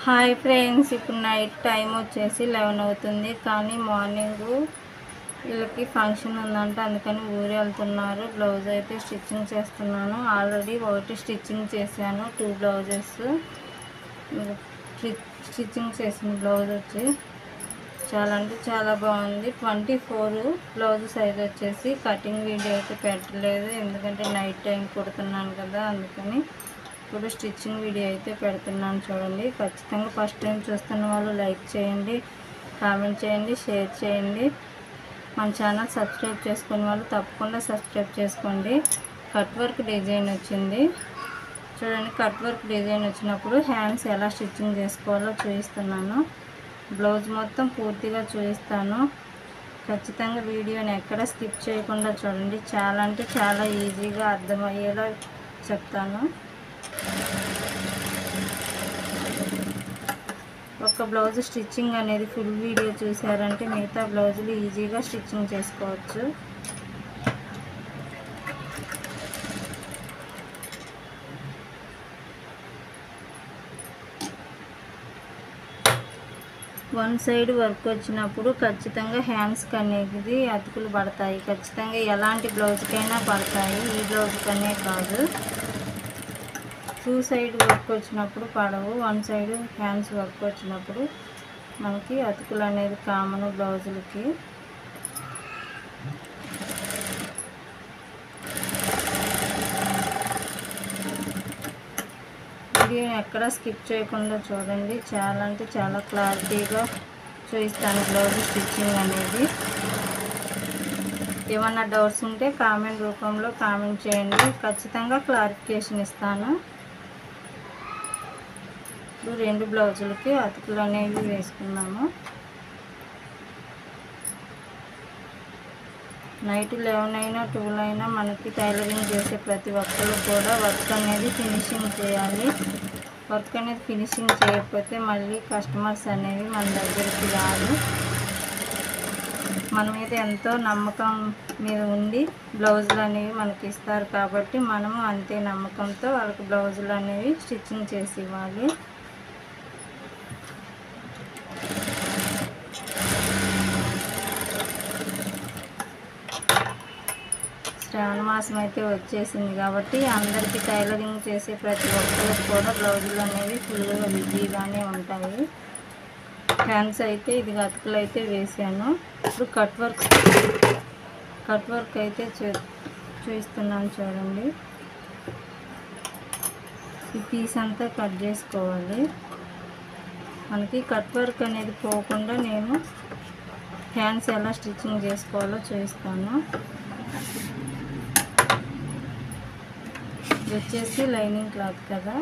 Hi friends, ఇప్పుడు night time వచ్చేసి 11 అవుతుంది. కానీ మార్నింగ్ వీళ్ళకి ఫంక్షన్ ఉందంట, అందుకని ఊరు వెళ్తున్నారు. బ్లౌజ్ అయితే స్టిచ్చింగ్ చేస్తున్నాను. ఆల్రెడీ ఒకటి స్టిచ్చింగ్ చేశాను, 2 బ్లౌజెస్ స్టిచ్చింగ్ చేసిన బ్లౌజ్ వచ్చి చాలా అంటే చాలా బాగుంది. 24 బ్లౌజ్ సైజ్ వచ్చేసి. కటింగ్ వీడియో అయితే పెట్టలేదు, ఎందుకంటే నైట్ టైం కుడుతున్నాను కదా, అందుకని ఇప్పుడు స్టిచ్చింగ్ వీడియో అయితే పెడుతున్నాను. చూడండి, ఖచ్చితంగా ఫస్ట్ టైం చూస్తున్న వాళ్ళు లైక్ చేయండి, కామెంట్ చేయండి, షేర్ చేయండి. మన ఛానల్ సబ్స్క్రైబ్ చేసుకునే వాళ్ళు తప్పకుండా సబ్స్క్రైబ్ చేసుకోండి. కట్ వర్క్ డిజైన్ వచ్చింది చూడండి. కట్ వర్క్ డిజైన్ వచ్చినప్పుడు హ్యాండ్స్ ఎలా స్టిచ్చింగ్ చేసుకోవాలో చూపిస్తున్నాను. బ్లౌజ్ మొత్తం పూర్తిగా చూపిస్తాను. ఖచ్చితంగా వీడియోని ఎక్కడ స్కిప్ చేయకుండా చూడండి. చాలా అంటే చాలా ఈజీగా అర్థమయ్యేలా చెప్తాను. ఒక బ్లౌజ్ స్టిచ్చింగ్ అనేది ఫుల్ వీడియో చూసారంటే మిగతా బ్లౌజులు ఈజీగా స్టిచ్చింగ్ చేసుకోవచ్చు. వన్ సైడ్ వర్క్ వచ్చినప్పుడు ఖచ్చితంగా హ్యాండ్స్కి అనేది అతుకులు పడతాయి. ఖచ్చితంగా ఎలాంటి బ్లౌజ్కైనా పడతాయి, ఈ బ్లౌజ్కనే కాదు. 2 సైడ్ వర్క్ వచ్చినప్పుడు పడవు. 1 సైడ్ హ్యాండ్స్ వర్క్ వచ్చినప్పుడు మనకి అతుకులు అనేది కామన్ బ్లౌజులకి. వీడియోని ఎక్కడ స్కిప్ చేయకుండా చూడండి. చాలా అంటే చాలా క్లారిటీగా చూపిస్తాను బ్లౌజ్ స్టిచ్చింగ్ అనేది. ఏమన్నా డౌట్స్ ఉంటే కామెంట్ రూపంలో కామెంట్ చేయండి, ఖచ్చితంగా క్లారిఫికేషన్ ఇస్తాను. ఇప్పుడు 2 బ్లౌజులకి అతుకులు అనేవి వేసుకున్నాము. నైట్ 11 అయినా 12 అయినా మనకి టైలరింగ్ చేసే ప్రతి ఒక్కరు కూడా వర్క్ అనేది ఫినిషింగ్ చేయాలి. వర్క్ అనేది ఫినిషింగ్ చేయకపోతే మళ్ళీ కస్టమర్స్ అనేవి మన దగ్గరికి రాదు. మన మీద ఎంతో నమ్మకం మీద ఉండి బ్లౌజులు అనేవి మనకి ఇస్తారు కాబట్టి మనము అంతే నమ్మకంతో వాళ్ళకి బ్లౌజులు అనేవి స్టిచ్చింగ్ చేసి ఇవ్వాలి. శ్రావణ మాసం అయితే వచ్చేసింది కాబట్టి అందరికీ టైలరింగ్ చేసే ప్రతి ఒక్కరికి కూడా బ్లౌజులు అనేవి ఫుల్గా బిజీగానే ఉంటాయి. హ్యాండ్స్ అయితే ఇది అతుకులు అయితే వేసాను. ఇప్పుడు కట్ వర్క్ అయితే చూపిస్తున్నాను చూడండి. ఈ పీస్ అంతా కట్ చేసుకోవాలి. మనకి కట్ వర్క్ అనేది పోకుండా నేను హ్యాండ్స్ ఎలా స్టిచ్చింగ్ చేసుకోవాలో చూపిస్తాను. ఇది వచ్చేసి లైనింగ్ క్లాత్ కదా,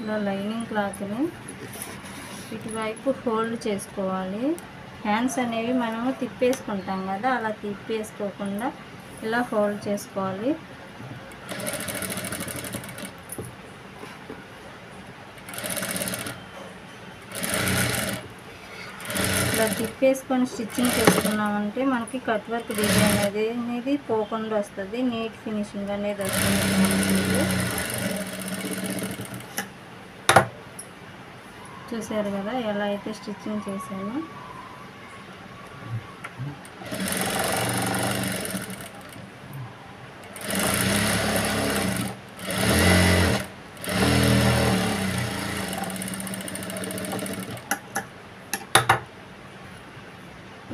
ఇలా లైనింగ్ క్లాత్ని ఇటువైపు ఫోల్డ్ చేసుకోవాలి. హ్యాండ్స్ అనేవి మనము తిప్పేసుకుంటాం కదా, అలా తిప్పేసుకోకుండా ఇలా ఫోల్డ్ చేసుకోవాలి. ఇలా తిప్పేసుకొని స్టిచ్చింగ్ చేసుకున్నామంటే మనకి కట్ వర్క్ డిజైన్ అనేది పోకుండా వస్తుంది, నీట్ ఫినిషింగ్ అనేది వస్తుంది. చూసారు కదా ఎలా అయితే స్టిచ్చింగ్ చేశాను.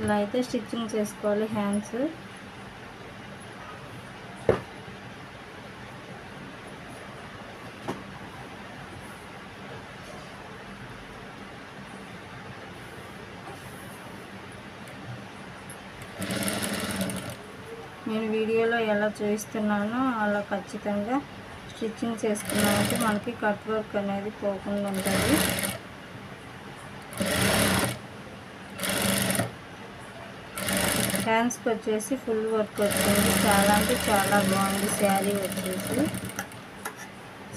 ఇలా అయితే స్టిచ్చింగ్ చేసుకోవాలి హ్యాండ్స్. నేను వీడియోలో ఎలా చూపిస్తున్నానో అలా ఖచ్చితంగా స్టిచ్చింగ్ చేసుకున్నామంటే మనకి కట్ వర్క్ అనేది పోకుండా ఉంటుంది. హ్యాండ్స్కి వచ్చేసి ఫుల్ వర్క్ వచ్చింది. చాలా అంటే చాలా బాగుంది.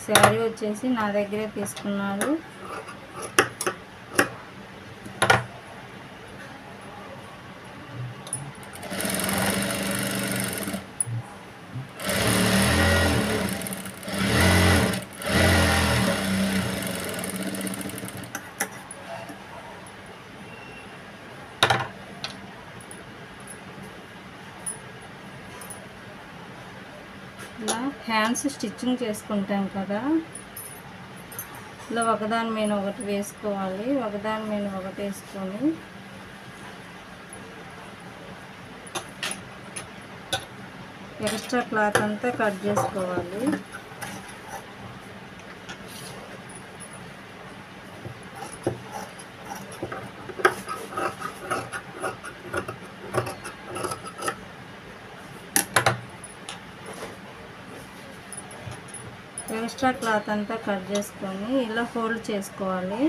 శారీ వచ్చేసి నా దగ్గరే తీసుకున్నారు. హ్యాండ్స్ స్టిచ్చింగ్ చేసుకుంటాం కదా, ఇలా ఒకదాని మీద ఒకటి వేసుకోవాలి. ఒకదాని మీద ఒకటి వేసుకొని ఎక్స్ట్రా క్లాత్ అంతా కట్ చేసుకోవాలి. ఎక్స్ట్రా క్లాత్ అంతా కట్ చేసుకొని ఇలా ఫోల్డ్ చేసుకోవాలి.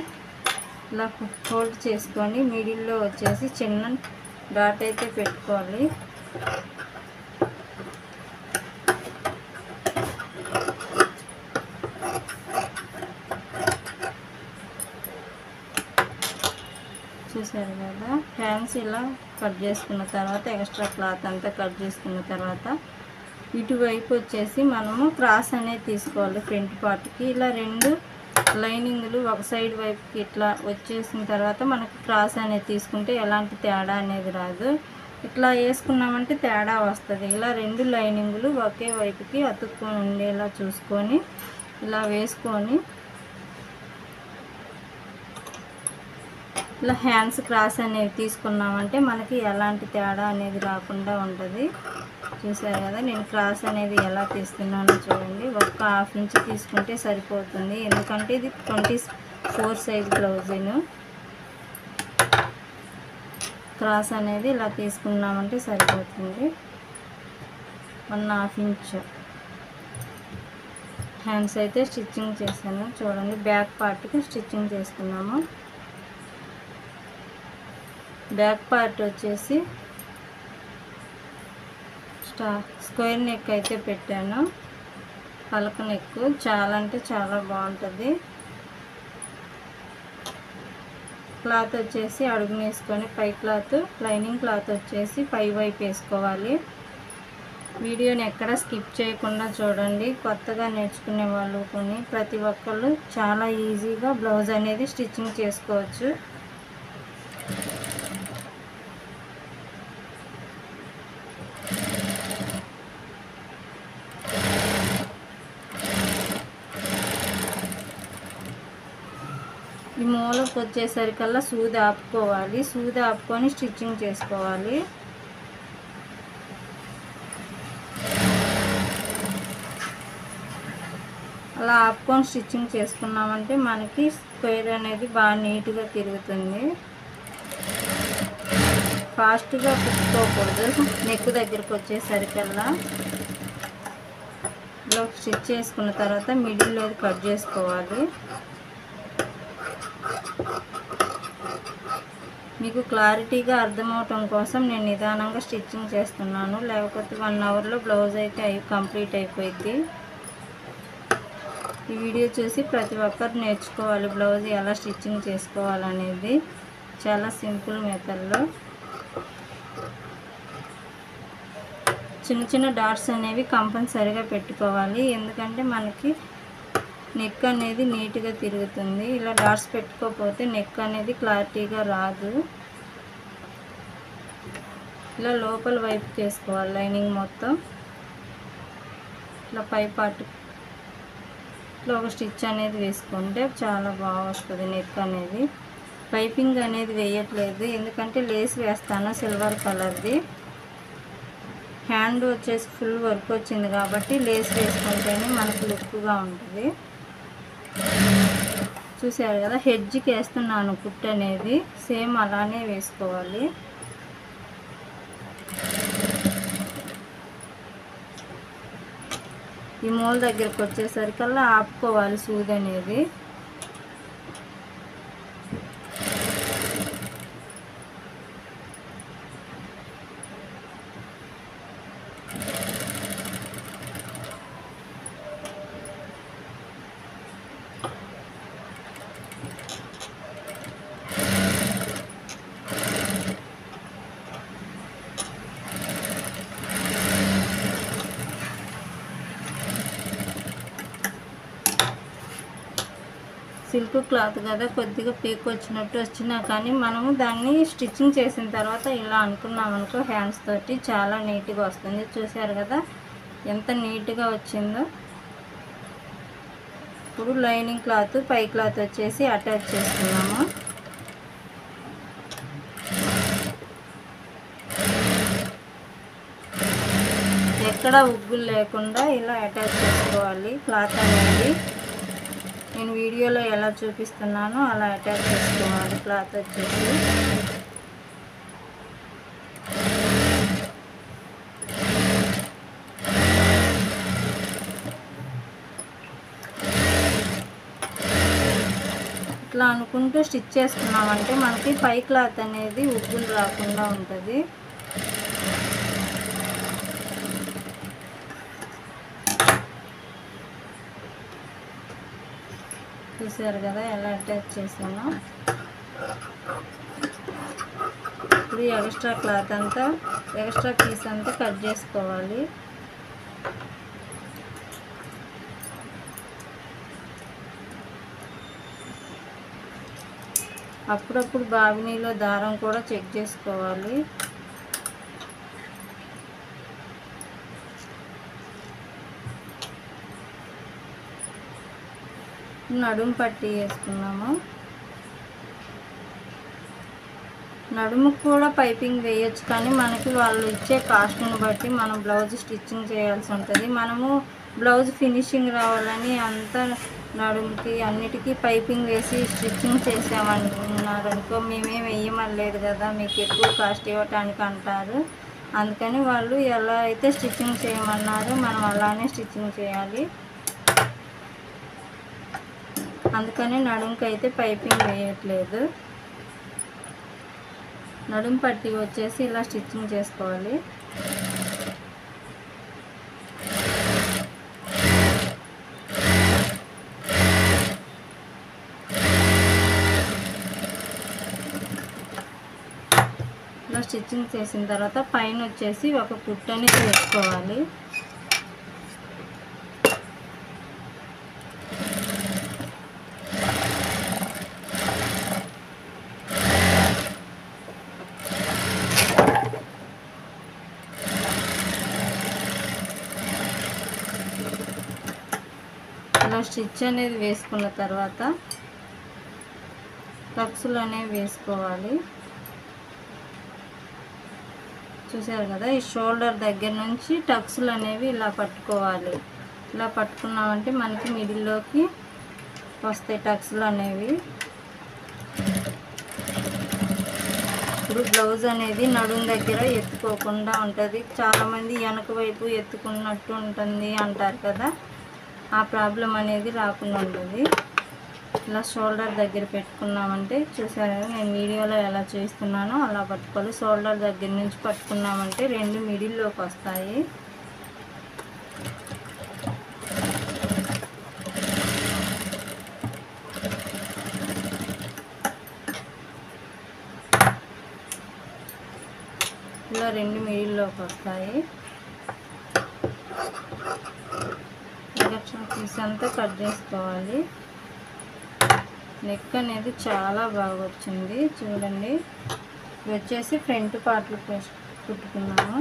ఇలా ఫోల్డ్ చేసుకొని మిడిల్లో వచ్చేసి చిన్న డాట్ అయితే పెట్టుకోవాలి. చూసారు కదా, హ్యాండ్స్ ఇలా కట్ చేసుకున్న తర్వాత ఎక్స్ట్రా క్లాత్ అంతా కట్ చేసుకున్న తర్వాత ఇటువైపు వచ్చేసి మనము క్రాస్ అనేది తీసుకోవాలి. ఫ్రంట్ పార్ట్కి ఇలా 2 లైనింగ్లు ఒక సైడ్ వైపుకి ఇట్లా వచ్చేసిన తర్వాత మనకు క్రాస్ అనేది తీసుకుంటే ఎలాంటి తేడా అనేది రాదు. ఇట్లా వేసుకున్నామంటే తేడా వస్తుంది. ఇలా 2 లైనింగ్లు ఒకే వైపుకి అతుక్కొని ఉండేలా చూసుకొని ఇలా వేసుకొని ఇలా హ్యాండ్స్ క్రాస్ అనేవి తీసుకున్నామంటే మనకి ఎలాంటి తేడా అనేది రాకుండా ఉంటుంది. చూసారు కదా, నేను క్రాస్ అనేది ఎలా తీస్తున్నానో చూడండి. ఒక ½ ఇంచ్ తీసుకుంటే సరిపోతుంది, ఎందుకంటే ఇది 24 సైజ్ బ్లౌజును. క్రాస్ అనేది ఇలా తీసుకున్నామంటే సరిపోతుంది. 1½ ఇంచ్ హ్యాండ్స్ అయితే స్టిచ్చింగ్ చేశాను. చూడండి, బ్యాక్ పార్ట్కి స్టిచ్చింగ్ చేసుకున్నాము. బ్యాక్ పార్ట్ వచ్చేసి స్క్వేర్ నెక్ అయితే పెట్టాను. పలక నెక్ చాలా అంటే చాలా బాగుంటుంది. క్లాత్ వచ్చేసి అడుగున వేసుకొని పై క్లాత్, లైనింగ్ క్లాత్ వచ్చేసి పై వైపు వేసుకోవాలి. వీడియోని ఎక్కడ స్కిప్ చేయకుండా చూడండి. కొత్తగా నేర్చుకునే వాళ్ళు కొన్ని ప్రతి ఒక్కళ్ళు చాలా ఈజీగా బ్లౌజ్ అనేది స్టిచ్చింగ్ చేసుకోవచ్చు. ఈ మూలకు వచ్చేసరికల్లా సూది ఆపుకోవాలి. సూది ఆపుకొని స్టిచ్చింగ్ చేసుకోవాలి. అలా ఆపుకొని స్టిచ్చింగ్ చేసుకున్నామంటే మనకి స్క్వేర్ అనేది బాగా నీట్గా తిరుగుతుంది. ఫాస్ట్గా కుట్టుకోకూడదు. నెక్ దగ్గరకు వచ్చేసరికల్లా ఇలా స్టిచ్ చేసుకున్న తర్వాత మిడిల్లో కట్ చేసుకోవాలి. మీకు క్లారిటీగా అర్థమవటం కోసం నేను నిదానంగా స్టిచ్చింగ్ చేస్తున్నాను, లేకపోతే 1 అవర్లో బ్లౌజ్ అయితే కంప్లీట్ అయిపోయింది. ఈ వీడియో చూసి ప్రతి ఒక్కరు నేర్చుకోవాలి బ్లౌజ్ ఎలా స్టిచ్చింగ్ చేసుకోవాలనేది. చాలా సింపుల్ మెథడ్లో చిన్న చిన్న డాట్స్ అనేవి కంపల్సరీగా పెట్టుకోవాలి, ఎందుకంటే మనకి నెక్ అనేది నీట్గా తిరుగుతుంది. ఇలా డాట్స్ పెట్టుకోకపోతే నెక్ అనేది క్లారిటీగా రాదు. ఇలా లోపల వైపుకి వేసుకోవాలి లైనింగ్ మొత్తం. ఇట్లా పై పార్ట్ ఇట్లా ఒక స్టిచ్ అనేది వేసుకుంటే చాలా బాగా వస్తుంది నెక్ అనేది. పైపింగ్ అనేది వేయట్లేదు, ఎందుకంటే లేస్ వేస్తాను సిల్వర్ కలర్ది. హ్యాండ్ వచ్చేసి ఫుల్ వర్క్ వచ్చింది కాబట్టి లేస్ వేసుకుంటేనే మనకు లుక్గా ఉంటుంది. చూసారు కదా, హెడ్జ్కి వేస్తున్నాను కుట్టు అనేది, సేమ్ అలానే వేసుకోవాలి. ఈ మూల దగ్గరకు వచ్చేసరికల్లా ఆపుకోవాలి సూది అనేది. సిల్క్ క్లాత్ కదా, కొద్దిగా పీక్ వచ్చినట్టు వచ్చినా కానీ మనము దాన్ని స్టిచ్చింగ్ చేసిన తర్వాత ఇలా అనుకున్నామనుకో హ్యాండ్స్ తోటి చాలా నీట్గా వస్తుంది. చూసారు కదా, ఎంత నీట్గా వచ్చిందో. ఇప్పుడు లైనింగ్ క్లాత్ పై క్లాత్ వచ్చేసి అటాచ్ చేసుకున్నాము. ఎక్కడ ఉగ్గులు లేకుండా ఇలా అటాచ్ చేసుకోవాలి క్లాత్ అనేది. నేను వీడియోలో ఎలా చూపిస్తున్నానో అలా అటాచ్ చేసుకోవాలి క్లాత్ వచ్చేసి. ఇట్లా అనుకుంటూ స్టిచ్ చేసుకున్నామంటే మనకి పై క్లాత్ అనేది ఉగ్గులు రాకుండా ఉంటుంది. చూసారు కదా ఎలా అటాచ్ చేసాను. ఇప్పుడు ఎక్స్ట్రా క్లాత్ అంతా, ఎక్స్ట్రా పీస్ అంతా కట్ చేసుకోవాలి. అప్పుడప్పుడు బావినీలో దారం కూడా చెక్ చేసుకోవాలి. నడుము పట్టి వేసుకున్నాము. నడుముకు కూడా పైపింగ్ వేయచ్చు, కానీ మనకి వాళ్ళు ఇచ్చే కాస్ట్ని బట్టి మనం బ్లౌజ్ స్టిచ్చింగ్ చేయాల్సి ఉంటుంది. మనము బ్లౌజ్ ఫినిషింగ్ రావాలని అంతా నడుముకి అన్నిటికీ పైపింగ్ వేసి స్టిచ్చింగ్ చేసామన్నారనుకో, మేమేం వేయమలేదు కదా, మీకు ఎక్కువ కాస్ట్ ఇవ్వటానికి అంటారు. అందుకని వాళ్ళు ఎలా అయితే స్టిచ్చింగ్ చేయమన్నారో మనం అలానే స్టిచ్చింగ్ చేయాలి. అందుకని నడుముకి అయితే పైపింగ్ వేయట్లేదు. నడుము పట్టి వచ్చేసి ఇలా స్టిచ్చింగ్ చేసుకోవాలి. ఇలా స్టిచ్చింగ్ చేసిన తర్వాత పైన వచ్చేసి ఒక కుట్టని వేసుకోవాలి. ఇలా స్టిచ్ అనేది వేసుకున్న తర్వాత టక్స్లు అనేవి వేసుకోవాలి. చూసారు కదా, ఈ షోల్డర్ దగ్గర నుంచి టక్స్లు అనేవి ఇలా పట్టుకోవాలి. ఇలా పట్టుకున్నామంటే మనకి మిడిల్లోకి వస్తాయి టక్స్లు అనేవి. ఇప్పుడు బ్లౌజ్ అనేది నడుము దగ్గర ఎత్తుకోకుండా ఉంటుంది. చాలామంది వెనక వైపు ఎత్తుకున్నట్టు ఉంటుంది అంటారు కదా, ఆ ప్రాబ్లం అనేది రాకుండా ఉంటుంది. ఇలా షోల్డర్ దగ్గర పెట్టుకున్నామంటే, చూసారు కదా నేను వీడియోలో ఎలా చేస్తున్నానో అలా పట్టుకోవాలి. షోల్డర్ దగ్గర నుంచి పట్టుకున్నామంటే రెండు మిడిల్లోకి వస్తాయి. ఇలా రెండు మిడిల్లోకి వస్తాయి. ఎక్స్ట్రా పీస్ అంతా కట్ చేసుకోవాలి. నెక్ అనేది చాలా బాగా వచ్చింది చూడండి. ఇది వచ్చేసి ఫ్రంట్ పార్ట్లు కుట్టుకున్నాము.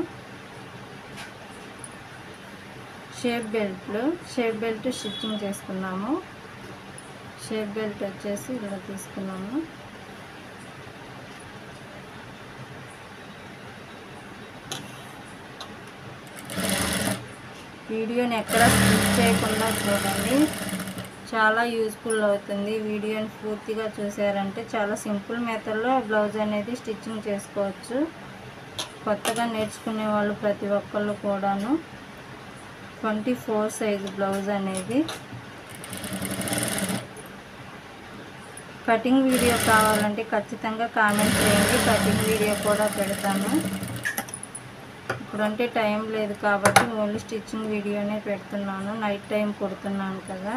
షేప్ బెల్ట్ స్టిచ్చింగ్ చేసుకున్నాము. షేప్ బెల్ట్ వచ్చేసి ఇలా తీసుకున్నాము. వీడియోని ఎక్కడ స్కిప్ చేయకుండా చూడండి, చాలా యూస్ఫుల్ అవుతుంది. వీడియోని పూర్తిగా చూసారంటే చాలా సింపుల్ మెథడ్లో బ్లౌజ్ అనేది స్టిచ్చింగ్ చేసుకోవచ్చు. కొత్తగా నేర్చుకునే వాళ్ళు ప్రతి ఒక్కళ్ళు కూడాను 24 సైజు బ్లౌజ్ అనేది. కటింగ్ వీడియో కావాలంటే ఖచ్చితంగా కామెంట్ చేయండి, కటింగ్ వీడియో కూడా పెడతాను. ఇప్పుడంటే టైం లేదు కాబట్టి ఓన్లీ స్టిచ్చింగ్ వీడియోనే పెడుతున్నాను. నైట్ టైం కుడుతున్నాను కదా.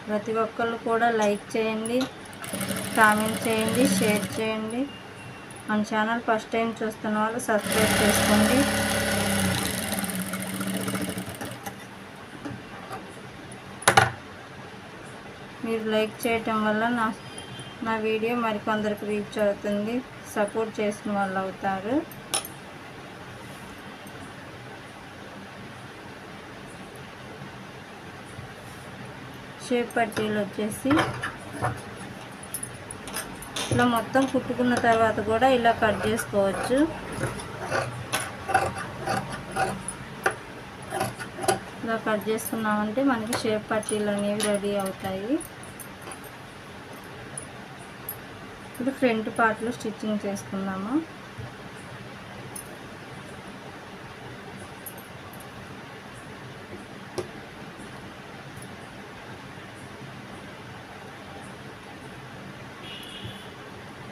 ప్రతి ఒక్కళ్ళు కూడా లైక్ చేయండి, కామెంట్ చేయండి, షేర్ చేయండి. మన ఛానల్ ఫస్ట్ టైం చూస్తున్న వాళ్ళు సబ్స్క్రైబ్ చేసుకోండి. మీరు లైక్ చేయటం వల్ల నా వీడియో మరికొందరికి రీచ్ అవుతుంది, సపోర్ట్ చేసిన వాళ్ళు అవుతారు. షేప్ పట్టీలు వచ్చేసి ఇలా మొత్తం కుట్టుకున్న తర్వాత కూడా ఇలా కట్ చేసుకోవచ్చు. ఇలా కట్ చేసుకున్నామంటే మనకి షేప్ పట్టీలు అనేవి రెడీ అవుతాయి. ఇప్పుడు ఫ్రంట్ పార్ట్లో స్టిచ్చింగ్ చేసుకుందాము.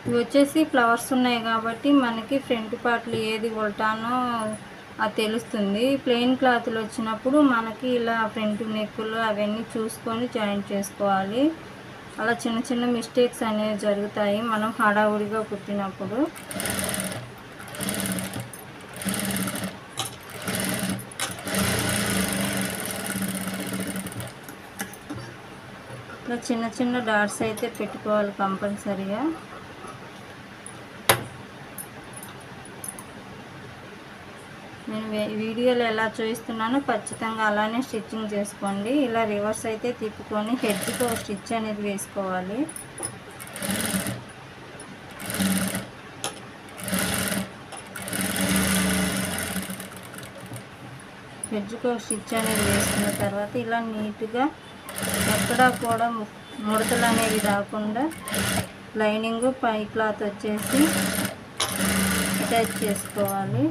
ఇవి వచ్చేసి ఫ్లవర్స్ ఉన్నాయి కాబట్టి మనకి ఫ్రంట్ పార్ట్లు ఏది ఉల్టానో అది తెలుస్తుంది. ప్లెయిన్ క్లాత్లు వచ్చినప్పుడు మనకి ఇలా ఫ్రంట్ నెక్కులు అవన్నీ చూసుకొని జాయింట్ చేసుకోవాలి. అలా చిన్న చిన్న మిస్టేక్స్ అనేవి జరుగుతాయి మనం హడావుడిగా కుట్టినప్పుడు. ఇలా చిన్న చిన్న డాట్స్ అయితే పెట్టుకోవాలి కంపల్సరీగా. నేను వీడియోలో ఎలా చూపిస్తున్నానో ఖచ్చితంగా అలానే స్టిచ్చింగ్ చేసుకోండి. ఇలా రివర్స్ అయితే తిప్పుకొని హెడ్కి ఒక స్టిచ్ అనేది వేసుకోవాలి. హెడ్కి ఒక స్టిచ్ అనేది వేసుకున్న తర్వాత ఇలా నీట్గా ఎక్కడా కూడా ముడతలు అనేవి రాకుండా లైనింగ్ పై క్లాత్ వచ్చేసి అటాచ్ చేసుకోవాలి.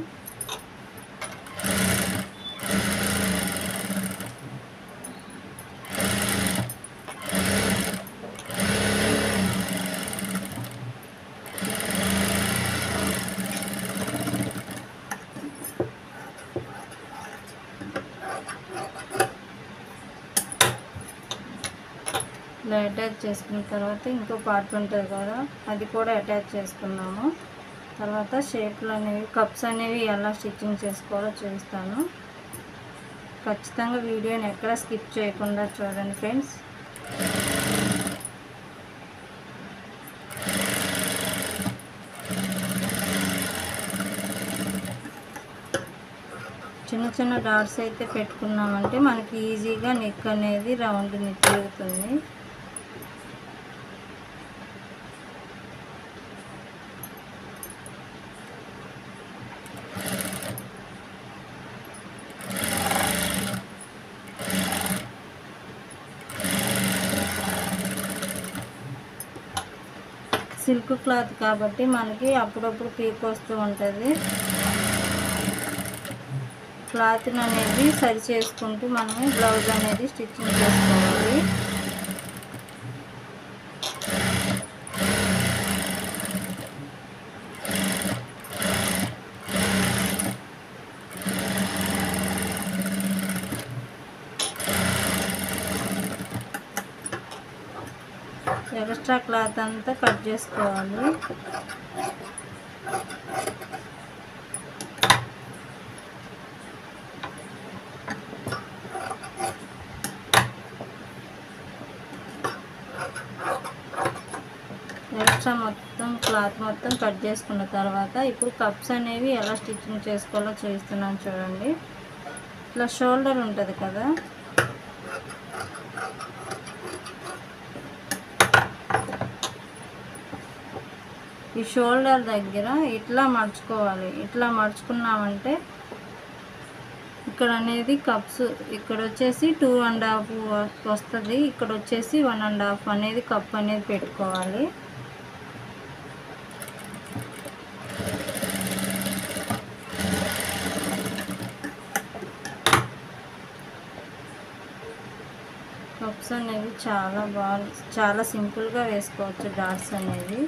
ఇలా అటాచ్ చేసుకున్న తర్వాత ఇంకో పార్ట్ ఉంటుంది కదా, అది కూడా అటాచ్ చేసుకున్నాము. తర్వాత షేప్లు అనేవి కప్స్ అనేవి ఎలా స్టిచ్చింగ్ చేసుకోవాలో చూపిస్తాను. ఖచ్చితంగా వీడియోని ఎక్కడ స్కిప్ చేయకుండా చూడండి ఫ్రెండ్స్. చిన్న చిన్న డాట్స్ అయితే పెట్టుకున్నామంటే మనకి ఈజీగా నెక్ అనేది రౌండ్ తిరుగుతుంది. సిల్క్ క్లాత్ కాబట్టి మనకి అప్పుడప్పుడు పీక్ వస్తూ ఉంటుంది. క్లాత్ని అనేది సరి చేసుకుంటూ మనము బ్లౌజ్ అనేది స్టిచ్చింగ్ చేసుకోవాలి. ఎక్స్ట్రా క్లాత్ అంతా కట్ చేసుకోవాలి. ఎక్స్ట్రా మొత్తం క్లాత్ మొత్తం కట్ చేసుకున్న తర్వాత ఇప్పుడు కప్స్ అనేవి ఎలా స్టిచ్చింగ్ చేసుకోవాలో చూపిస్తున్నాను చూడండి. ఇట్లా షోల్డర్ ఉంటుంది కదా, ఈ షోల్డర్ దగ్గర ఇట్లా మడుచుకోవాలి. ఇట్లా మడుచుకున్నామంటే ఇక్కడ అనేది కప్స్ ఇక్కడ వచ్చేసి 2.5 వస్తుంది, ఇక్కడ వచ్చేసి 1.5 అనేది కప్ అనేది పెట్టుకోవాలి. కప్స్ అనేవి చాలా సింపుల్గా వేసుకోవచ్చు డాట్స్ అనేవి.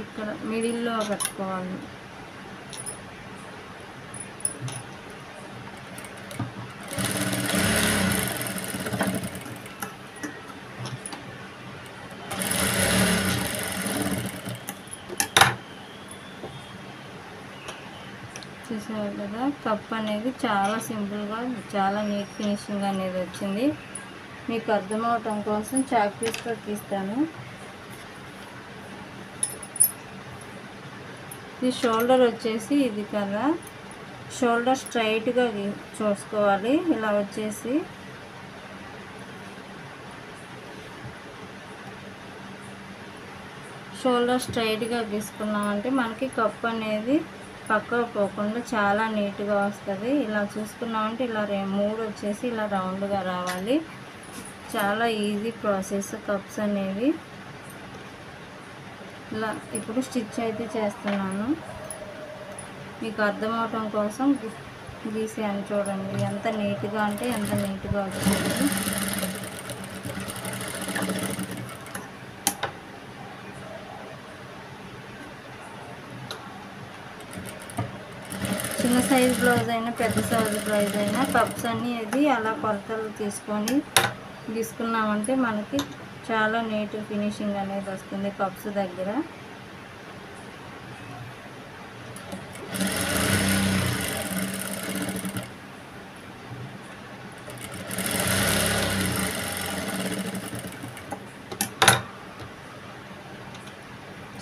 ఇక్కడ మిడిల్లో పెట్టుకోవాలి. చూసారు కదా, కప్ అనేది చాలా సింపుల్గా చాలా నీట్ ఫినిషింగ్ అనేది వచ్చింది. మీకు అర్థమవటం కోసం చాక్ పీస్తో తీస్తాను. ఈ షోల్డర్ వచ్చేసి ఇది కదా, షోల్డర్ స్ట్రైట్గా చూసుకోవాలి. ఇలా వచ్చేసి షోల్డర్ స్ట్రైట్గా గీసుకున్నామంటే మనకి కప్ అనేది పక్కకు పోకుండా చాలా నీట్గా వస్తుంది. ఇలా చూసుకున్నామంటే ఇలా 3 వచ్చేసి ఇలా రౌండ్గా రావాలి. చాలా ఈజీ ప్రాసెస్ కప్స్ అనేవి. ఇలా ఇప్పుడు స్టిచ్ అయితే చేస్తున్నాను. మీకు అర్థమవటం కోసం గీసాను. చూడండి ఎంత నీట్గా అంటే ఎంత నీట్గా వచ్చింది. చిన్న సైజ్ బ్లౌజ్ అయినా పెద్ద సైజ్ బ్లౌజ్ అయినా కప్స్ అన్నీ అలా కొలతలు తీసుకొని గీసుకున్నామంటే మనకి చాలా నీట్ ఫినిషింగ్ అనేది వస్తుంది కప్స్ దగ్గర.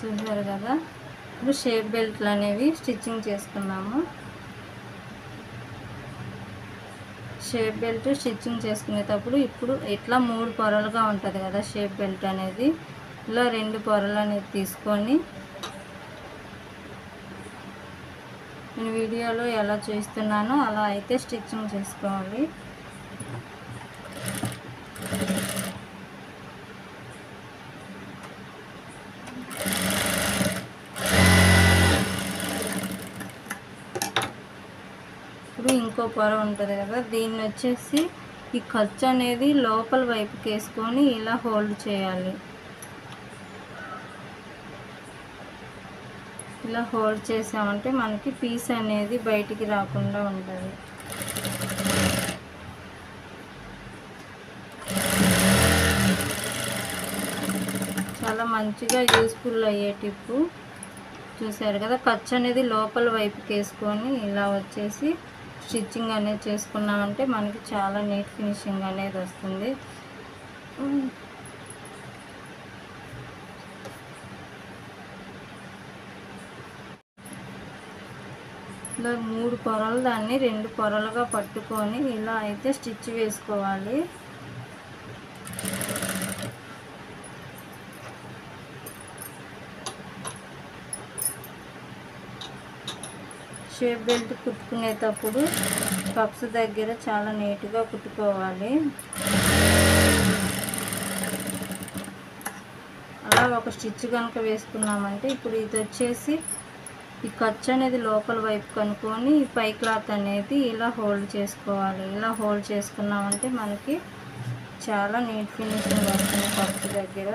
చూసారు కదా, ఇప్పుడు షేప్ బెల్ట్లు అనేవి స్టిచ్చింగ్ చేసుకున్నాము. షేప్ బెల్ట్ స్టిచ్చింగ్ చేసుకునేటప్పుడు ఇప్పుడు ఇట్లా 3 పొరలుగా ఉంటుంది కదా షేప్ బెల్ట్ అనేది. ఇలా 2 పొరలు అనేది తీసుకొని నేను వీడియోలో ఎలా చూస్తున్నానో అలా అయితే స్టిచ్చింగ్ చేసుకోవాలి. ఇప్పుడు ఇంకో పొర ఉంటుంది కదా, దీన్ని వచ్చేసి ఈ ఖర్చు అనేది లోపల వైపుకి వేసుకొని ఇలా హోల్డ్ చేయాలి. ఇలా హోల్డ్ చేసామంటే మనకి పీస్ అనేది బయటికి రాకుండా ఉంటుంది. చాలా మంచిగా యూస్ఫుల్ అయ్యే టిప్పు. చూసారు కదా, ఖర్చు అనేది లోపల వైపుకి వేసుకొని ఇలా వచ్చేసి స్టిచ్చింగ్ అనేది చేసుకున్నామంటే మనకి చాలా నీట్ ఫినిషింగ్ అనేది వస్తుంది. ఇలా 3 పొరలు దాన్ని 2 పొరలుగా పట్టుకొని ఇలా అయితే స్టిచ్ వేసుకోవాలి. షేప్ బెల్ట్ కుట్టుకునేటప్పుడు కప్స్ దగ్గర చాలా నీట్గా కుట్టుకోవాలి. అలా ఒక స్టిచ్ కనుక వేసుకున్నామంటే ఇప్పుడు ఇది వచ్చేసి ఈ ఖర్చు అనేది లోపల వైపు కనుక్కొని ఈ పై క్లాత్ అనేది ఇలా హోల్డ్ చేసుకోవాలి. ఇలా హోల్డ్ చేసుకున్నామంటే మనకి చాలా నీట్ ఫినిషింగ్ వస్తుంది కప్స్ దగ్గర.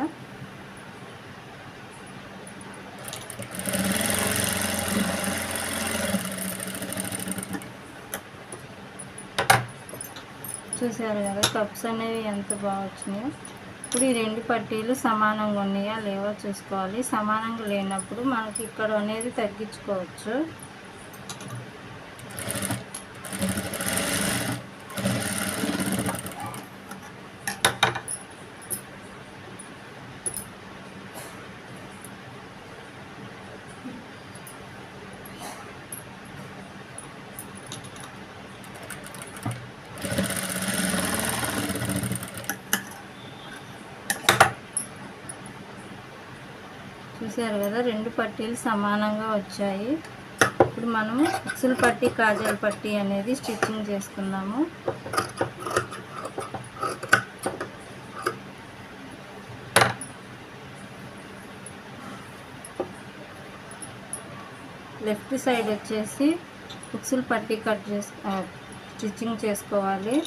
చూసారు కదా కప్స్ అనేవి ఎంత బాగా వచ్చినాయో. ఇప్పుడు ఈ 2 పట్టీలు సమానంగా ఉన్నాయా లేవో చూసుకోవాలి. సమానంగా లేనప్పుడు మనకి ఇక్కడ అనేది తగ్గించుకోవచ్చు. చూసారు కదా 2 పట్టీలు సమానంగా వచ్చాయి. ఇప్పుడు మనము ఉక్సుల పట్టీ కాజాల పట్టీ అనేది స్టిచ్చింగ్ చేసుకున్నాము. లెఫ్ట్ సైడ్ వచ్చేసి ఉక్సుల పట్టీ స్టిచ్చింగ్ చేసుకోవాలి.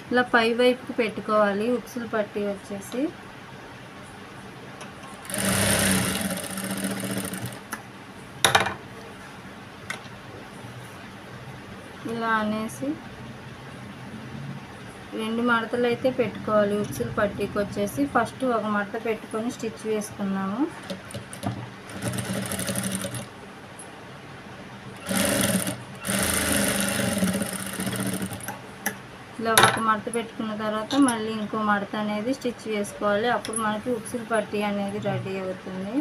ఇలా పై వైపుకి పెట్టుకోవాలి ఉక్సుల పట్టీ వచ్చేసి. ఇలా అనేసి 2 మడతలు అయితే పెట్టుకోవాలి. ఉక్సుల పట్టీకి వచ్చేసి ఫస్ట్ ఒక మడత పెట్టుకొని స్టిచ్ వేసుకున్నాము. ఇలా ఒక మడత పెట్టుకున్న తర్వాత మళ్ళీ ఇంకో మడత అనేది స్టిచ్ వేసుకోవాలి. అప్పుడు మనకి ఉక్సులు పట్టీ అనేది రెడీ అవుతుంది.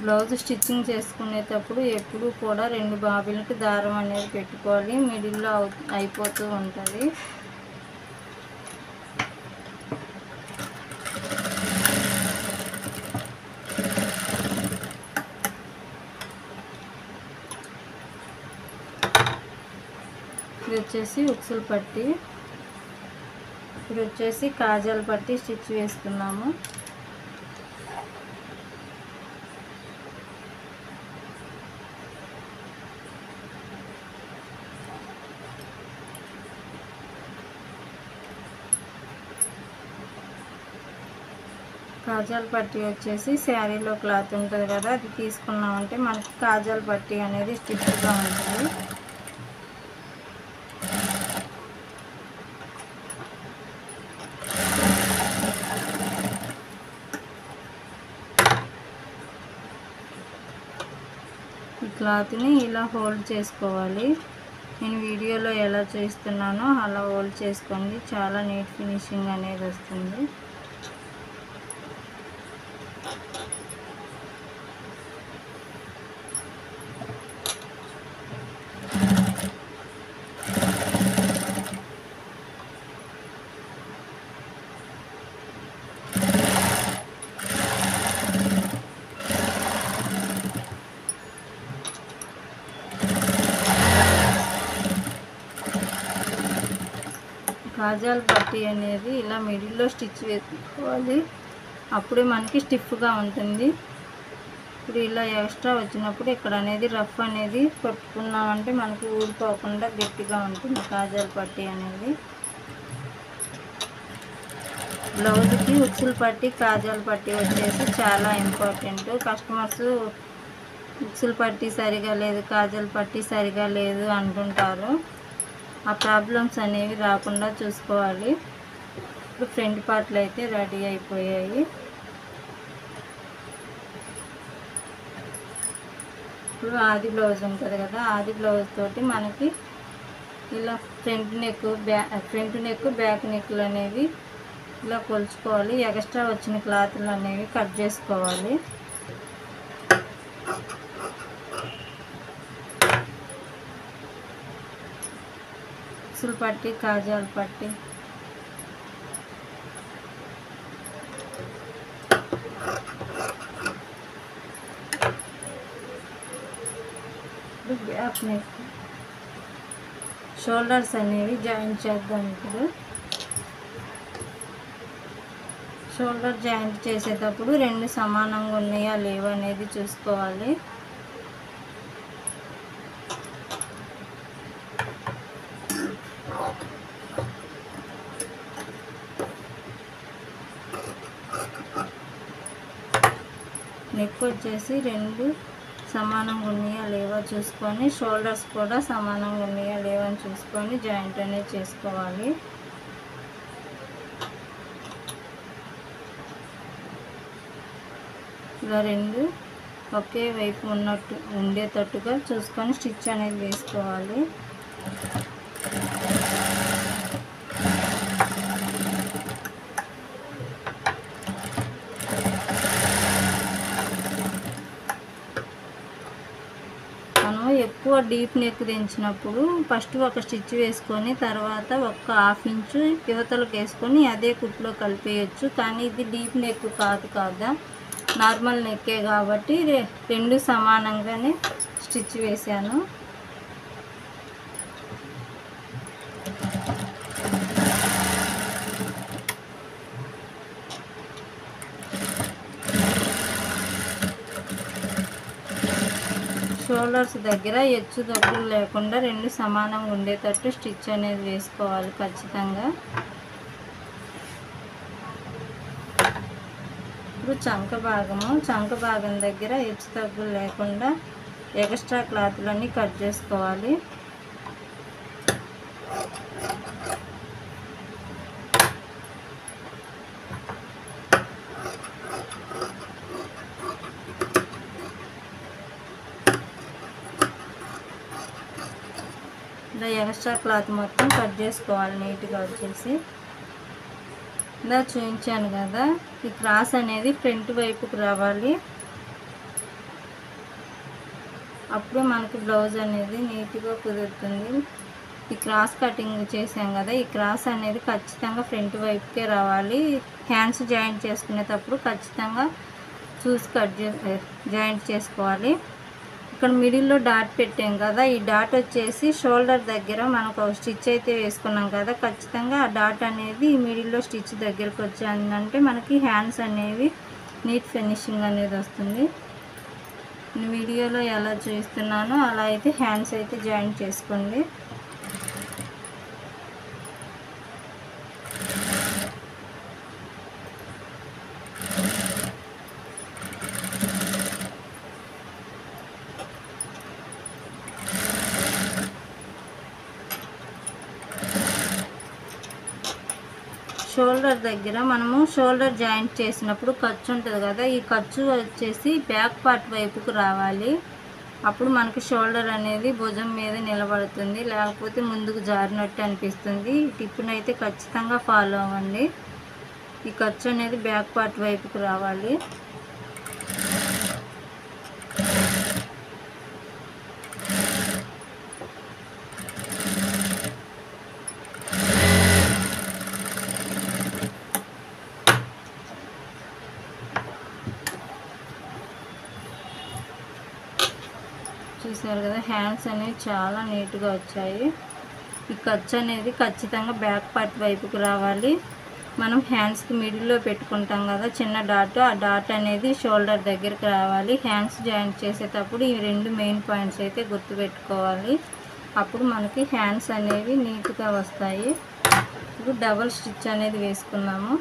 బ్లౌజ్ స్టిచ్చింగ్ చేసుకునేటప్పుడు ఎప్పుడు కూడా 2 బాబిన్లకు దారం అనేది పెట్టుకోవాలి. మిడిల్లో అయిపోతూ ఉంటుంది. ఇది వచ్చేసి ఉక్సులు పట్టీ. ఇప్పుడు వచ్చేసి కాజాల పట్టీ స్టిచ్ వేస్తున్నాము. కాజాల పట్టీ వచ్చేసి శారీలో క్లాత్ ఉంటుంది కదా, అది తీసుకున్నామంటే మనకి కాజాల పట్టీ అనేది స్టిచ్గా ఉంటుంది. ఈ క్లాత్ని ఇలా హోల్డ్ చేసుకోవాలి. నేను వీడియోలో ఎలా చేస్తున్నానో అలా హోల్డ్ చేసుకోండి. చాలా నీట్ ఫినిషింగ్ అనేది వస్తుంది. కాజాల పట్టీ అనేది ఇలా మిడిల్లో స్టిచ్ వేసుకోవాలి. అప్పుడే మనకి స్టిఫ్గా ఉంటుంది. ఇప్పుడు ఇలా ఎక్స్ట్రా వచ్చినప్పుడు ఇక్కడ అనేది రఫ్ అనేది కొట్టుకున్నామంటే మనకు ఊడిపోకుండా గట్టిగా ఉంటుంది కాజాల పట్టీ అనేది. బ్లౌజ్కి ఉక్సులు పట్టీ కాజాల పట్టీ వచ్చేసి చాలా ఇంపార్టెంట్. కస్టమర్స్ ఉక్సులు పట్టీ సరిగా లేదు, కాజాల పట్టీ సరిగా లేదు అంటుంటారు. ఆ ప్రాబ్లమ్స్ అనేవి రాకుండా చూసుకోవాలి. ఇప్పుడు ఫ్రంట్ పార్ట్లు అయితే రెడీ అయిపోయాయి. ఇప్పుడు ఆది బ్లౌజ్ ఉంటుంది కదా, ఆది బ్లౌజ్ తోటి మనకి ఇలా ఫ్రంట్ నెక్ బ్యాక్ నెక్లు అనేవి ఇలా కొలుచుకోవాలి. ఎక్స్ట్రా వచ్చిన క్లాత్లు అనేవి కట్ చేసుకోవాలి. ఉక్సులు పట్టీ కాజాల పట్టీ బ్యాక్ నెక్ షోల్డర్స్ అనేవి జాయింట్ చేద్దాం. ఇప్పుడు షోల్డర్ జాయింట్ చేసేటప్పుడు 2 సమానంగా ఉన్నాయా లేవా అనేది చూసుకోవాలి. నెక్ వచ్చేసి 2 సమానంగా ఉన్నాయా లేవా చూసుకొని, షోల్డర్స్ కూడా సమానంగా ఉన్నాయా లేవా అని చూసుకొని జాయింట్ అనేది చేసుకోవాలి. ఇలా 2 ఒకే వైపు ఉండేటట్టుగా చూసుకొని స్టిచ్ అనేది వేసుకోవాలి. ఎక్కువ డీప్ నెక్ దించినప్పుడు ఫస్ట్ ఒక స్టిచ్ వేసుకొని తర్వాత ఒక 1/2 ఇంచు యువతలకు వేసుకొని అదే కుట్లో కలిపేయచ్చు. కానీ ఇది డీప్ నెక్ కాదు, నార్మల్ నెక్కే కాబట్టి 2 సమానంగానే స్టిచ్ వేసాను. షోల్డర్స్ దగ్గర హెచ్చు తగ్గులు లేకుండా 2 సమానంగా ఉండేటట్టు స్టిచ్ అనేది వేసుకోవాలి ఖచ్చితంగా. ఇప్పుడు చంక భాగం దగ్గర హెచ్చు తగ్గులు లేకుండా ఎక్స్ట్రా క్లాత్లన్నీ 2 కట్ చేసుకోవాలి. ఇలా ఎక్స్ట్రా క్లాత్ మొత్తం కట్ చేసుకోవాలి నీట్గా వచ్చేసి. ఇలా చూపించాను కదా, ఈ క్రాస్ అనేది ఫ్రంట్ వైపుకి రావాలి. అప్పుడు మనకి బ్లౌజ్ అనేది నీట్గా కుదురుతుంది. ఈ క్రాస్ కటింగ్ చేసాం కదా, ఈ క్రాస్ అనేది ఖచ్చితంగా ఫ్రంట్ వైపుకే రావాలి. హ్యాండ్స్ జాయింట్ చేసుకునేటప్పుడు ఖచ్చితంగా చూసి జాయింట్ చేసుకోవాలి. ఇక్కడ మిడిల్లో డాట్ పెట్టాం కదా, ఈ డాట్ వచ్చేసి షోల్డర్ దగ్గర మనకు ఒక స్టిచ్ అయితే వేసుకున్నాం కదా, ఖచ్చితంగా ఆ డాట్ అనేది ఈ మిడిల్లో స్టిచ్ దగ్గరకు వచ్చిందంటే మనకి హ్యాండ్స్ అనేవి నీట్ ఫినిషింగ్ అనేది వస్తుంది. నేను వీడియోలో ఎలా చూపిస్తున్నానో అలా అయితే హ్యాండ్స్ అయితే జాయింట్ చేసుకోండి. షోల్డర్ దగ్గర మనము షోల్డర్ జాయింట్ చేసినప్పుడు ఖర్చు ఉంటుంది కదా, ఈ ఖర్చు వచ్చేసి బ్యాక్ పార్ట్ వైపుకు రావాలి. అప్పుడు మనకి షోల్డర్ అనేది భుజం మీద నిలబడుతుంది, లేకపోతే ముందుకు జారినట్టు అనిపిస్తుంది. ఈ టిప్ని అయితే ఖచ్చితంగా ఫాలో అవ్వండి. ఈ ఖర్చు అనేది బ్యాక్ పార్ట్ వైపుకు రావాలి. చూసారు కదా, హ్యాండ్స్ అనేవి చాలా నీట్గా వచ్చాయి. ఈ ఖర్చు అనేది ఖచ్చితంగా బ్యాక్ పార్ట్ వైపుకు రావాలి. మనం హ్యాండ్స్కి మిడిల్లో పెట్టుకుంటాం కదా చిన్న డాట్, ఆ డాట్ అనేది షోల్డర్ దగ్గరికి రావాలి. హ్యాండ్స్ జాయింట్ చేసేటప్పుడు ఈ రెండు మెయిన్ పాయింట్స్ అయితే గుర్తుపెట్టుకోవాలి. అప్పుడు మనకి హ్యాండ్స్ అనేవి నీట్గా వస్తాయి. ఇప్పుడు డబుల్ స్టిచ్ అనేది వేసుకున్నాము.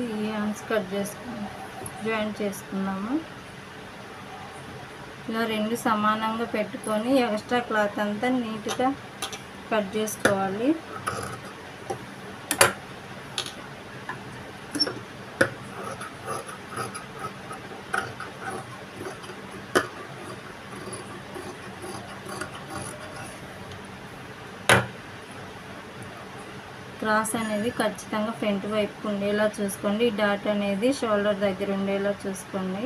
ఈ హ్యాండ్స్ కట్ జాయింట్ చేసుకున్నాము. ఇలా రెండు సమానంగా పెట్టుకొని ఎక్స్ట్రా క్లాత్ అంతా నీట్గా కట్ చేసుకోవాలి. క్రాస్ అనేది ఖచ్చితంగా ఫ్రంట్ వైపుకు ఉండేలా చూసుకోండి. ఈ డాట్ అనేది షోల్డర్ దగ్గర ఉండేలా చూసుకోండి.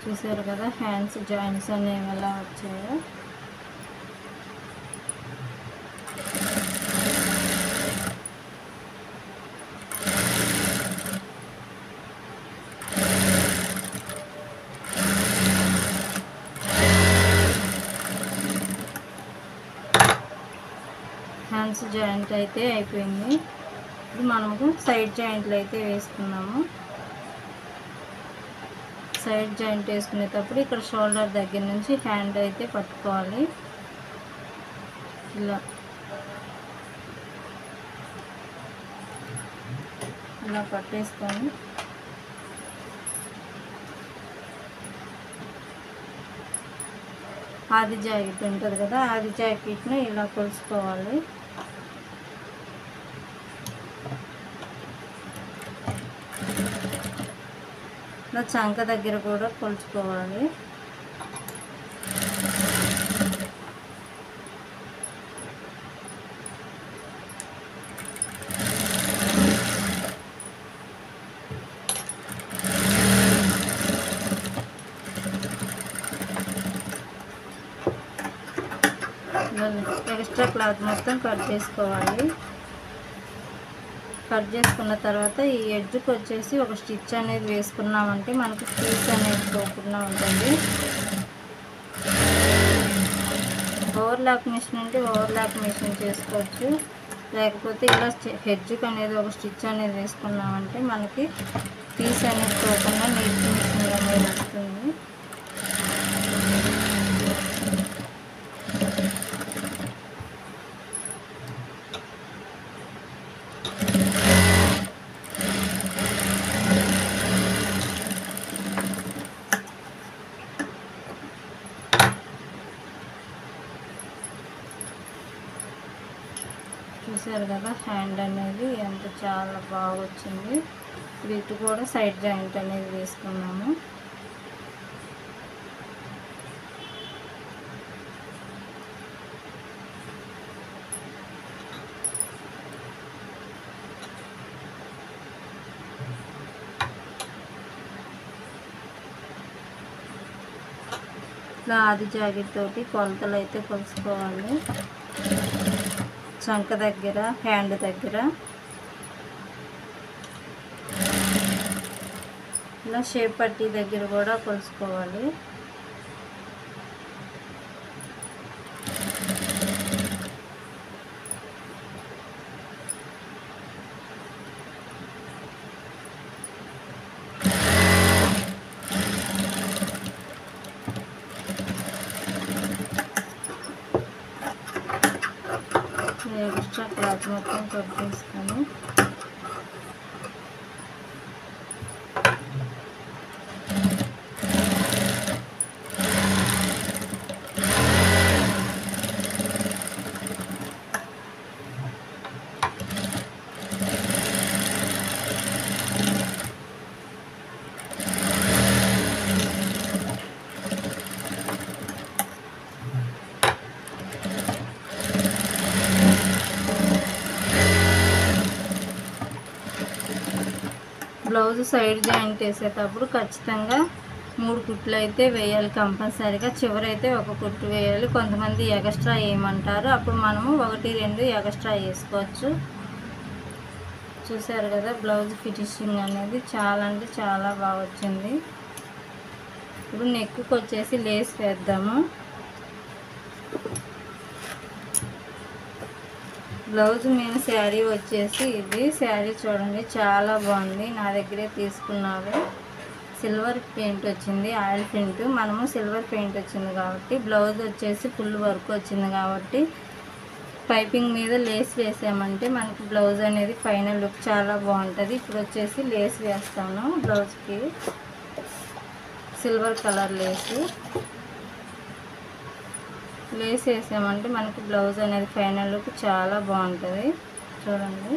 చూసారు కదా హ్యాండ్స్ జాయింట్స్ అనేవి ఎలా వచ్చాయో. హ్యాండ్స్ జాయింట్ అయితే అయిపోయింది. ఇప్పుడు మనము సైడ్ జాయింట్లు అయితే వేసుకున్నాము. సైడ్ జాయింట్ వేసుకునేటప్పుడు ఇక్కడ షోల్డర్ దగ్గర నుంచి హ్యాండ్ అయితే పట్టుకోవాలి. ఇలా పట్టేసుకొని ఆది జాకెట్ ఉంటుంది కదా, ఆది జాకెట్ని ఇలా కొలుచుకోవాలి. ఇలా చంక దగ్గర కూడా కొలుచుకోవాలి. ఇలా ఎక్స్ట్రా క్లాత్ మొత్తం కట్ చేసుకోవాలి. కట్ చేసుకున్న తర్వాత ఈ ఎడ్జ్కి వచ్చేసి ఒక స్టిచ్ అనేది వేసుకున్నామంటే మనకు పీస్ అనేది పోకుండా ఉంటుంది. ఓవర్లాక్ మిషన్ అంటే ఓవర్లాక్ మిషన్ చేసుకోవచ్చు, లేకపోతే ఇలా ఎడ్జ్కి అనేది ఒక స్టిచ్ అనేది వేసుకున్నామంటే మనకి పీస్ అనేది పోకుండా నీట్ మిషన్ అనేది వస్తుంది. చూసారు కదా హ్యాండ్ అనేది ఎంత చాలా బాగా వచ్చింది. వీటి కూడా సైడ్ జాయింట్ అనేది వేసుకున్నాము. ఇలా ఆది జాకెట్ తోటి కొలతలు అయితే కొలుసుకోవాలి. చంక దగ్గర, హ్యాండ్ దగ్గర ఇలా షేప్ పట్టీ దగ్గర కూడా కొలుసుకోవాలి. ఎక్స్ట్రా క్లాత్ మొత్తం కట్ చేసుకొని బ్లౌజ్ సైడ్ జాయింట్ వేసేటప్పుడు ఖచ్చితంగా 3 కుట్లు అయితే వేయాలి కంపల్సరీగా. చివరైతే ఒక కుట్టు వేయాలి. కొంతమంది ఎక్స్ట్రా వేయమంటారు, అప్పుడు మనము 1, 2 ఎక్స్ట్రా వేసుకోవచ్చు. చూసారు కదా బ్లౌజ్ ఫినిషింగ్ అనేది చాలా అంటే చాలా బాగా వచ్చింది. ఇప్పుడు నెక్కి వచ్చేసి లేస్ వేద్దాము. బ్లౌజ్ మీద శారీ వచ్చేసి ఇది. శారీ చూడండి చాలా బాగుంది. నా దగ్గరే తీసుకున్నారు. సిల్వర్ పెయింట్ వచ్చింది, ఆయిల్ పెయింట్. మనము సిల్వర్ పెయింట్ వచ్చింది కాబట్టి బ్లౌజ్ వచ్చేసి ఫుల్ వర్క్ వచ్చింది కాబట్టి పైపింగ్ మీద లేస్ వేసామంటే మనకి బ్లౌజ్ అనేది ఫైనల్ లుక్ చాలా బాగుంటుంది. ఇప్పుడు వచ్చేసి లేస్ వేస్తాను. బ్లౌజ్కి సిల్వర్ కలర్ లేస్ వేసామంటే మనకి బ్లౌజ్ అనేది ఫైనల్ లుక్ చాలా బాగుంటుంది. చూడండి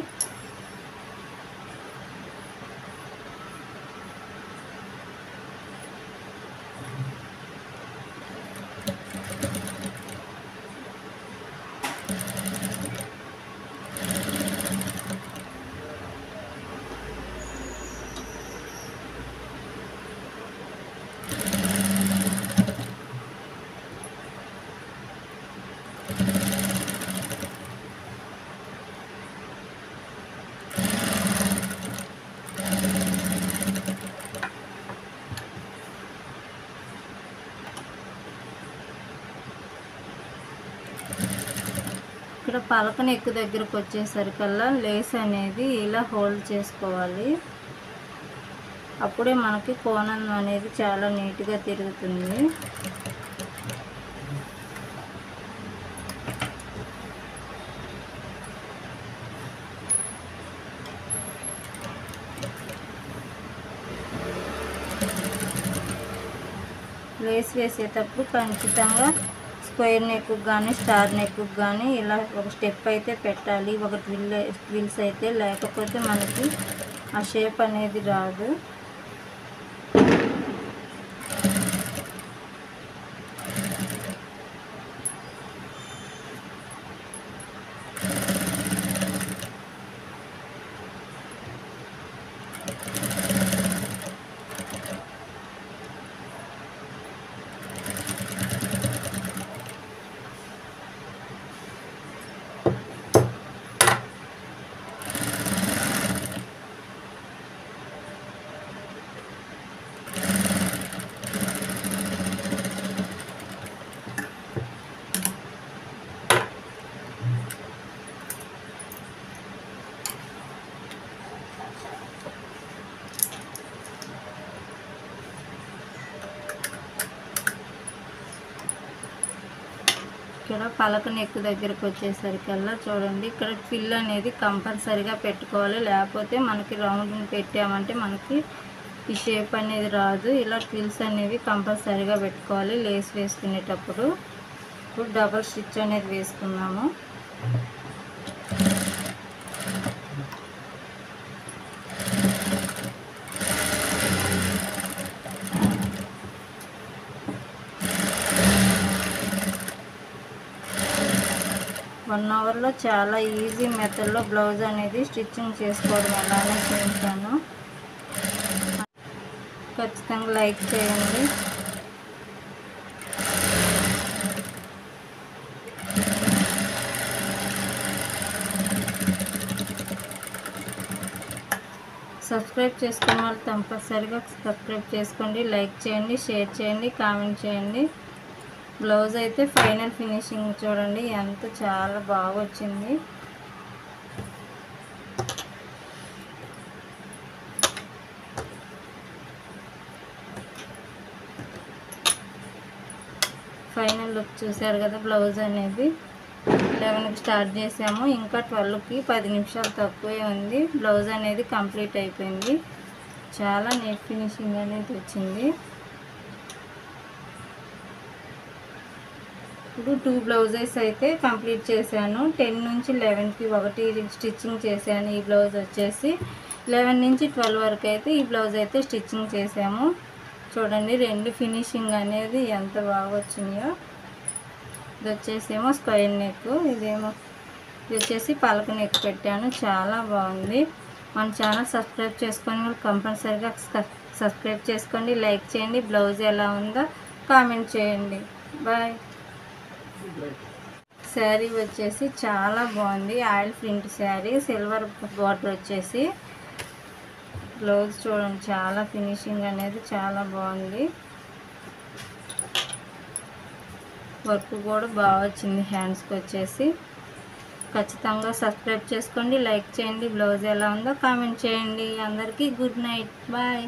ఇక్కడ పలక నెక్ దగ్గరకు వచ్చేసరికల్లా లేస్ అనేది ఇలా హోల్డ్ చేసుకోవాలి. అప్పుడే మనకి కోణం అనేది చాలా నీట్గా తిరుగుతుంది. లేస్ వేసేటప్పుడు ఖచ్చితంగా స్క్వేర్ నెక్ కానీ స్టార్ నెక్ కానీ ఇలా ఒక స్టెప్ అయితే పెట్టాలి. ఒక ట్విల్స్ అయితే, లేకపోతే మనకి ఆ షేప్ అనేది రాదు. ఇక్కడ పలక నెక్ దగ్గరకు వచ్చేసరికల్లా చూడండి, ఇక్కడ ఫిల్ అనేది కంపల్సరీగా పెట్టుకోవాలి. లేకపోతే మనకి రౌండ్ పెట్టామంటే మనకి ఈ షేప్ అనేది రాదు. ఇలా ఫిల్స్ అనేవి కంపల్సరీగా పెట్టుకోవాలి లేస్ వేసుకునేటప్పుడు. ఇప్పుడు డబల్ స్టిచ్ అనేది వేసుకున్నాము. వన్ అవర్లో చాలా ఈజీ మెథడ్లో బ్లౌజ్ అనేది స్టిచ్చింగ్ చేసుకోవడం అలానే చేస్తాను. ఖచ్చితంగా లైక్ చేయండి. సబ్స్క్రైబ్ చేసుకున్న వాళ్ళు కంపల్సరీగా సబ్స్క్రైబ్ చేసుకోండి, లైక్ చేయండి, షేర్ చేయండి, కామెంట్ చేయండి. బ్లౌజ్ అయితే ఫైనల్ ఫినిషింగ్ చూడండి ఎంత చాలా బాగా వచ్చింది. ఫైనల్ లుక్ చూసారు కదా. బ్లౌజ్ అనేది 11కి స్టార్ట్ చేసాము, ఇంకా 12కి 10 నిమిషాలు తక్కువే ఉంది. బ్లౌజ్ అనేది కంప్లీట్ అయిపోయింది. చాలా నీట్ ఫినిషింగ్ అనేది వచ్చింది. ఇప్పుడు 2 బ్లౌజెస్ అయితే కంప్లీట్ చేశాను. 10 నుంచి 11కి ఒకటి స్టిచ్చింగ్ చేశాను. ఈ బ్లౌజ్ వచ్చేసి 11 నుంచి 12 వరకు అయితే ఈ బ్లౌజ్ అయితే స్టిచ్చింగ్ చేసాము. చూడండి 2 ఫినిషింగ్ అనేది ఎంత బాగా వచ్చినాయో. ఇది వచ్చేసేమో స్క్వేర్ నెక్, ఇది వచ్చేసి పలక నెక్ పెట్టాను. చాలా బాగుంది. మన ఛానల్ సబ్స్క్రైబ్ చేసుకొని కంపల్సరీగా సబ్స్క్రైబ్ చేసుకోండి, లైక్ చేయండి. బ్లౌజ్ ఎలా ఉందో కామెంట్ చేయండి. బాయ్. శారీ వచ్చేసి చాలా బాగుంది. Oil print sari, silver border వచ్చేసి. బ్లౌజ్ చూడండి చాలా ఫినిషింగ్ అనేది చాలా బాగుంది. వర్క్ కూడా బాగా వచ్చింది హ్యాండ్స్కి వచ్చేసి. ఖచ్చితంగా సబ్స్క్రైబ్ చేసుకోండి, లైక్ చేయండి. బ్లౌజ్ ఎలా ఉందో కామెంట్ చేయండి. అందరికీ గుడ్ నైట్. బాయ్.